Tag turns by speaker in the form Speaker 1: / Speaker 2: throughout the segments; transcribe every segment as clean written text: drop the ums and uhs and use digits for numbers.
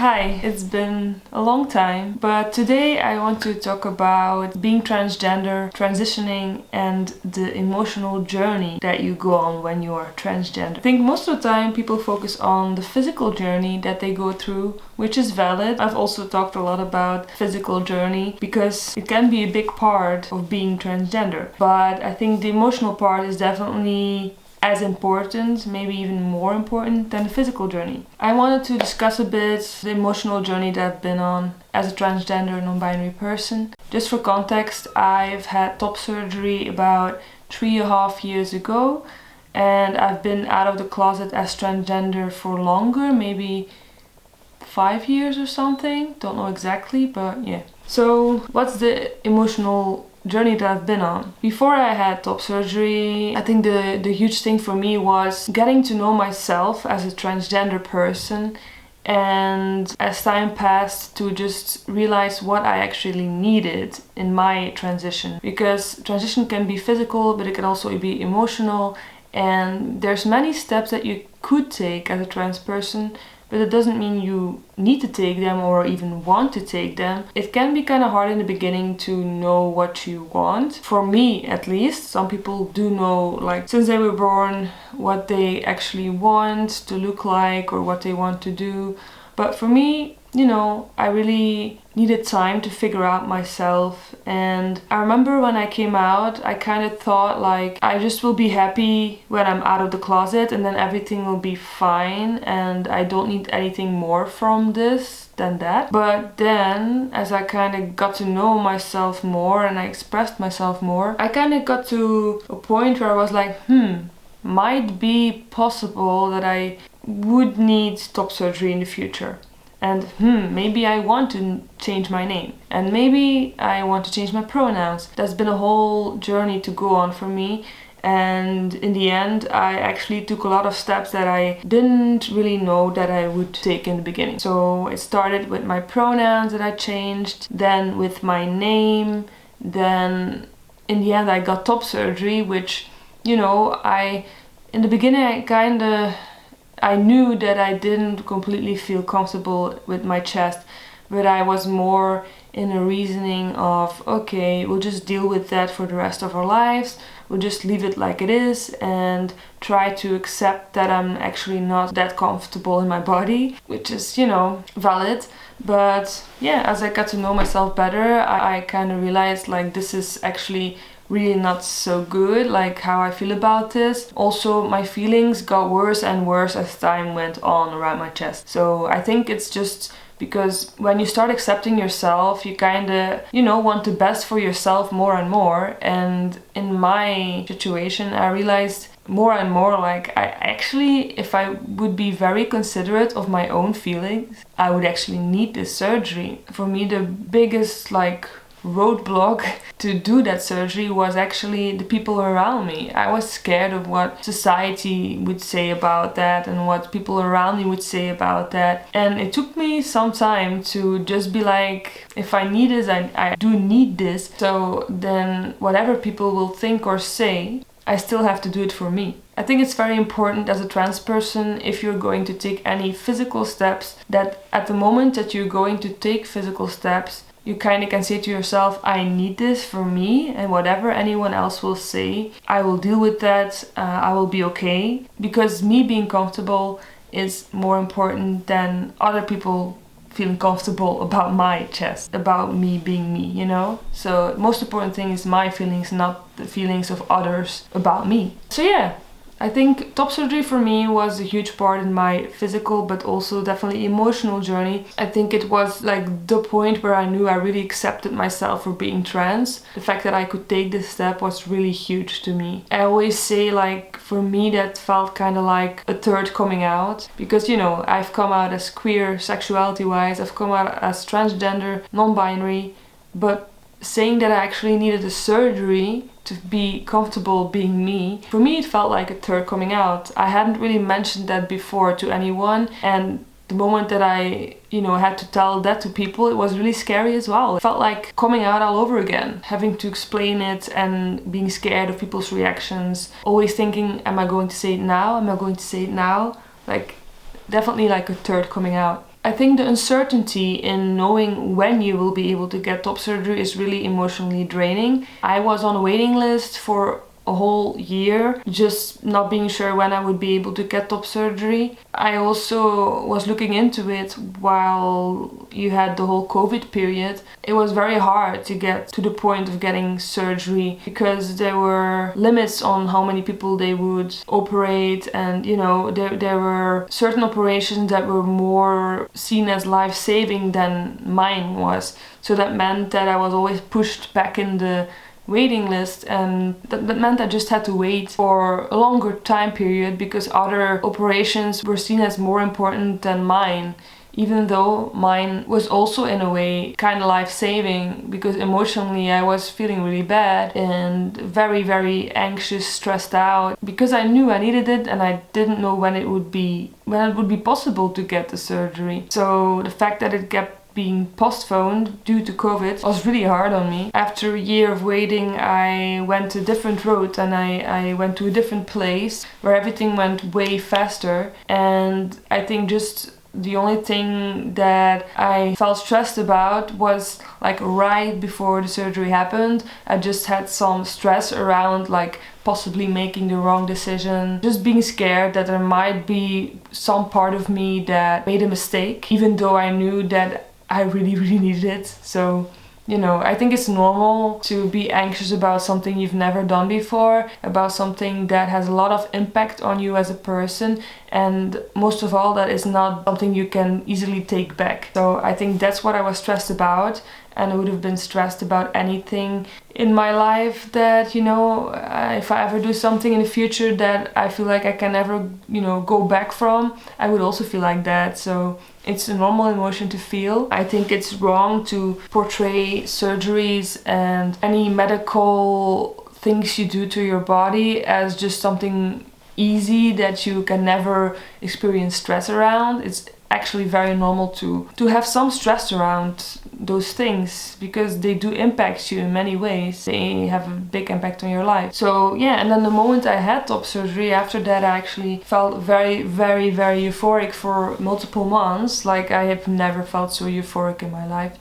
Speaker 1: Hi, it's been a long time, but today I want to talk about being transgender, transitioning, and the emotional journey that you go on when you are transgender. I think most of the time people focus on the physical journey that they go through, which is valid. I've also talked a lot about physical journey because it can be a big part of being transgender, but I think the emotional part is definitely as important, maybe even more important than the physical journey. I wanted to discuss a bit the emotional journey that I've been on as a transgender non-binary person. Just for context, I've had top surgery about 3.5 years ago, and I've been out of the closet as transgender for longer, maybe 5 years or something, don't know exactly, but yeah. So what's the emotional journey that I've been on? Before I had top surgery, I think the huge thing for me was getting to know myself as a transgender person, and as time passed to just realize what I actually needed in my transition, because transition can be physical but it can also be emotional, and there's many steps that you could take as a trans person, but it doesn't mean you need to take them or even want to take them. It can be kind of hard in the beginning to know what you want. For me, at least, some people do know, like, since they were born, what they actually want to look like or what they want to do. But for me, I really needed time to figure out myself. And I remember when I came out, I kind of thought like, I just will be happy when I'm out of the closet and then everything will be fine and I don't need anything more from this than that. But then, as I kind of got to know myself more and I expressed myself more, I kind of got to a point where I was like, might be possible that I would need top surgery in the future. And maybe I want to change my name. And maybe I want to change my pronouns. That's been a whole journey to go on for me. And in the end, I actually took a lot of steps that I didn't really know that I would take in the beginning. So it started with my pronouns that I changed, then with my name, then in the end I got top surgery, which, in the beginning I knew that I didn't completely feel comfortable with my chest, but I was more in a reasoning of, okay, we'll just deal with that for the rest of our lives. We'll just leave it like it is and try to accept that I'm actually not that comfortable in my body, which is, valid. But yeah, as I got to know myself better, I kind of realized like this is actually really not so good, like how I feel about this. Also, my feelings got worse and worse as time went on around my chest. So I think it's just because when you start accepting yourself, you kind of, want the best for yourself more and more. And in my situation, I realized more and more, like, I actually, if I would be very considerate of my own feelings, I would actually need this surgery. For me, the biggest, roadblock to do that surgery was actually the people around me. I was scared of what society would say about that and what people around me would say about that. And it took me some time to just be like, if I need this, I do need this. So then whatever people will think or say, I still have to do it for me. I think it's very important as a trans person, if you're going to take any physical steps, that at the moment that you're going to take physical steps, you kind of can say to yourself, I need this for me, and whatever anyone else will say, I will deal with that, I will be okay. Because me being comfortable is more important than other people feeling comfortable about my chest, about me being me, So most important thing is my feelings, not the feelings of others about me. So yeah, I think top surgery for me was a huge part in my physical but also definitely emotional journey. I think it was like the point where I knew I really accepted myself for being trans. The fact that I could take this step was really huge to me. I always say, like, for me that felt kind of like a third coming out, because I've come out as queer sexuality wise, I've come out as transgender, non-binary, but saying that I actually needed a surgery to be comfortable being me, for me it felt like a third coming out. I hadn't really mentioned that before to anyone, and the moment that I, had to tell that to people, it was really scary as well. It felt like coming out all over again, having to explain it and being scared of people's reactions, always thinking, am I going to say it now? Am I going to say it now? Like, definitely like a third coming out. I think the uncertainty in knowing when you will be able to get top surgery is really emotionally draining. I was on a waiting list for a whole year, just not being sure when I would be able to get top surgery. I also was looking into it while you had the whole COVID period. It was very hard to get to the point of getting surgery because there were limits on how many people they would operate, and there were certain operations that were more seen as life-saving than mine was. So that meant that I was always pushed back in the waiting list, and that meant I just had to wait for a longer time period because other operations were seen as more important than mine, even though mine was also in a way kind of life-saving, because emotionally I was feeling really bad and very, very anxious, stressed out, because I knew I needed it and I didn't know when it would be possible to get the surgery. So the fact that it kept being postponed due to COVID was really hard on me. After a year of waiting, I went a different route, and I went to a different place where everything went way faster. And I think just the only thing that I felt stressed about was like right before the surgery happened. I just had some stress around like possibly making the wrong decision, just being scared that there might be some part of me that made a mistake, even though I knew that I really, really needed it. So, I think it's normal to be anxious about something you've never done before, about something that has a lot of impact on you as a person, and most of all, that is not something you can easily take back. So I think that's what I was stressed about, and I would have been stressed about anything in my life that, if I ever do something in the future that I feel like I can never, go back from, I would also feel like that. So it's a normal emotion to feel. I think it's wrong to portray surgeries and any medical things you do to your body as just something easy that you can never experience stress around. It's actually very normal to have some stress around those things, because they do impact you in many ways. They have a big impact on your life. So yeah, and then the moment I had top surgery, after that I actually felt very, very, very euphoric for multiple months. Like I have never felt so euphoric in my life.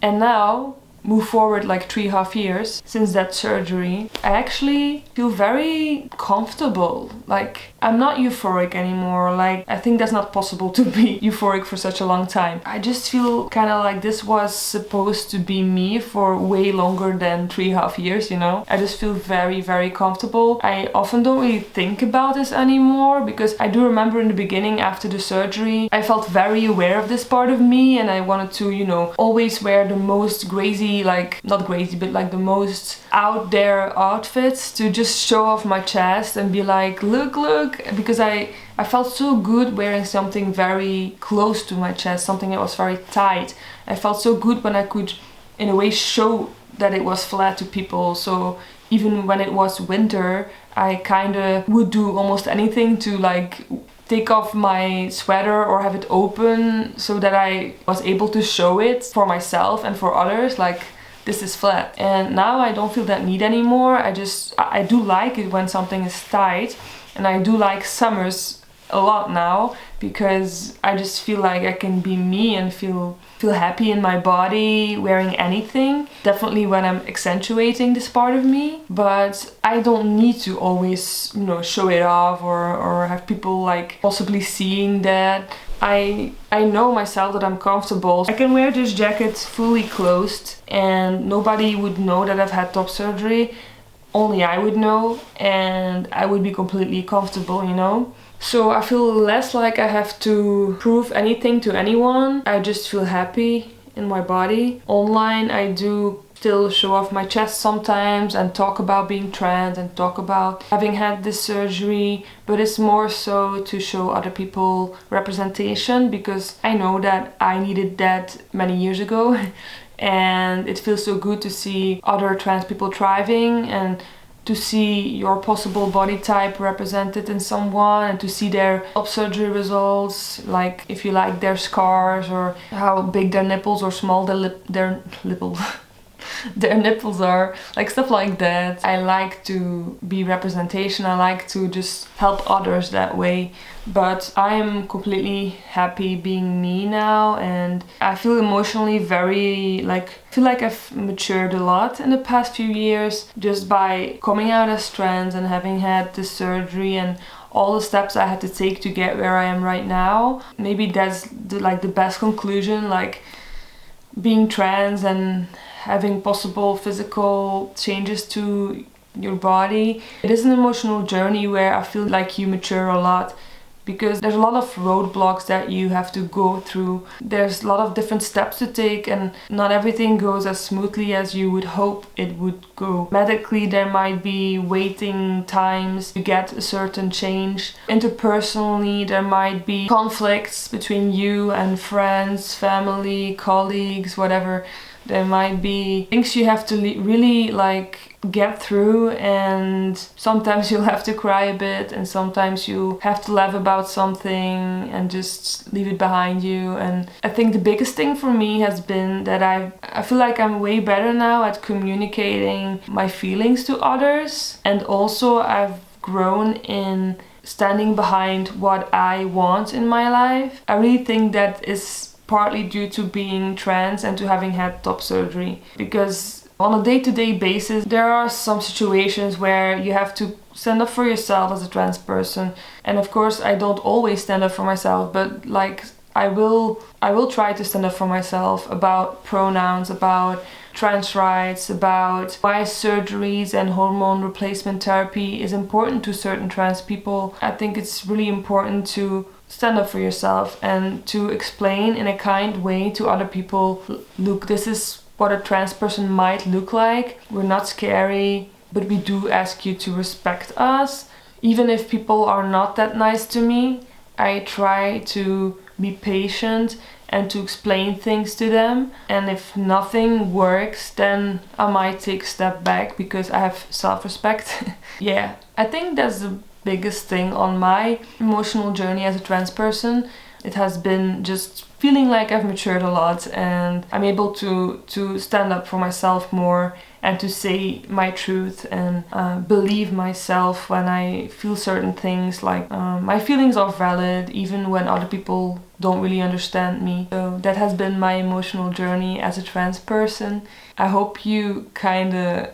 Speaker 1: And now, move forward like 3.5 years since that surgery, I actually feel very comfortable. Like I'm not euphoric anymore. Like I think that's not possible to be euphoric for such a long time. I just feel kind of like this was supposed to be me for way longer than 3.5 years, I just feel very, very comfortable. I often don't really think about this anymore, because I do remember in the beginning after the surgery, I felt very aware of this part of me, and I wanted to, always wear the most crazy, like not crazy, but like the most out there outfits to just show off my chest and be like, look, because I felt so good wearing something very close to my chest, something that was very tight. I felt so good when I could in a way show that it was flat to people. So even when it was winter, I kind of would do almost anything to like take off my sweater or have it open so that I was able to show it for myself and for others, like this is flat. And now I don't feel that need anymore. I do like it when something is tight, and I do like summers a lot now, because I just feel like I can be me and feel happy in my body wearing anything. Definitely when I'm accentuating this part of me, but I don't need to always, show it off or have people like possibly seeing that. I know myself that I'm comfortable. I can wear this jacket fully closed and nobody would know that I've had top surgery. Only I would know, and I would be completely comfortable, So I feel less like I have to prove anything to anyone. I just feel happy in my body. Online I do still show off my chest sometimes and talk about being trans and talk about having had this surgery, but it's more so to show other people representation, because I know that I needed that many years ago. And it feels so good to see other trans people thriving, and to see your possible body type represented in someone, and to see their top surgery results, like if you like their scars or how big their nipples or small their nipples. their nipples are, like stuff like that. I like to be representation, I like to just help others that way. But I am completely happy being me now, and I feel emotionally very, I feel like I've matured a lot in the past few years just by coming out as trans and having had the surgery and all the steps I had to take to get where I am right now. Maybe that's the best conclusion, like being trans and having possible physical changes to your body. It is an emotional journey where I feel like you mature a lot, because there's a lot of roadblocks that you have to go through. There's a lot of different steps to take, and not everything goes as smoothly as you would hope it would go. Medically, there might be waiting times to get a certain change. Interpersonally, there might be conflicts between you and friends, family, colleagues, whatever. There might be things you have to really get through, and sometimes you'll have to cry a bit, and sometimes you have to laugh about something and just leave it behind you. And I think the biggest thing for me has been that I feel like I'm way better now at communicating my feelings to others, and also I've grown in standing behind what I want in my life. I really think that is partly due to being trans and to having had top surgery, because on a day-to-day basis there are some situations where you have to stand up for yourself as a trans person. And of course I don't always stand up for myself, but I will try to stand up for myself about pronouns, about trans rights, about why surgeries and hormone replacement therapy is important to certain trans people. I think it's really important to stand up for yourself and to explain in a kind way to other people, look, this is what a trans person might look like. We're not scary, but we do ask you to respect us. Even if people are not that nice to me, I try to be patient and to explain things to them. And if nothing works, then I might take a step back because I have self-respect. Yeah, I think that's the biggest thing on my emotional journey as a trans person. It has been just feeling like I've matured a lot, and I'm able to stand up for myself more and to say my truth and believe myself when I feel certain things. My feelings are valid even when other people don't really understand me. So that has been my emotional journey as a trans person. I hope you kind of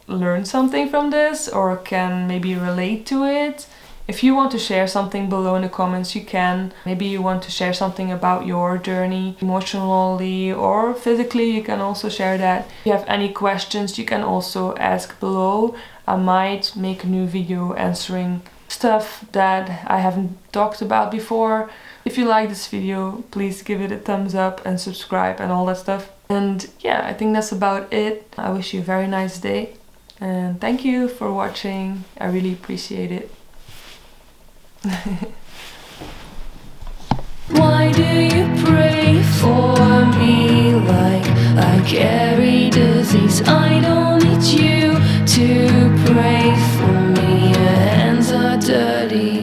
Speaker 1: learn something from this or can maybe relate to it. If you want to share something below in the comments, you can. Maybe you want to share something about your journey emotionally or physically, you can also share that. If you have any questions, you can also ask below. I might make a new video answering stuff that I haven't talked about before. If you like this video, please give it a thumbs up and subscribe and all that stuff. And yeah, I think that's about it. I wish you a very nice day. And thank you for watching. I really appreciate it.
Speaker 2: Why do you pray for me like I carried a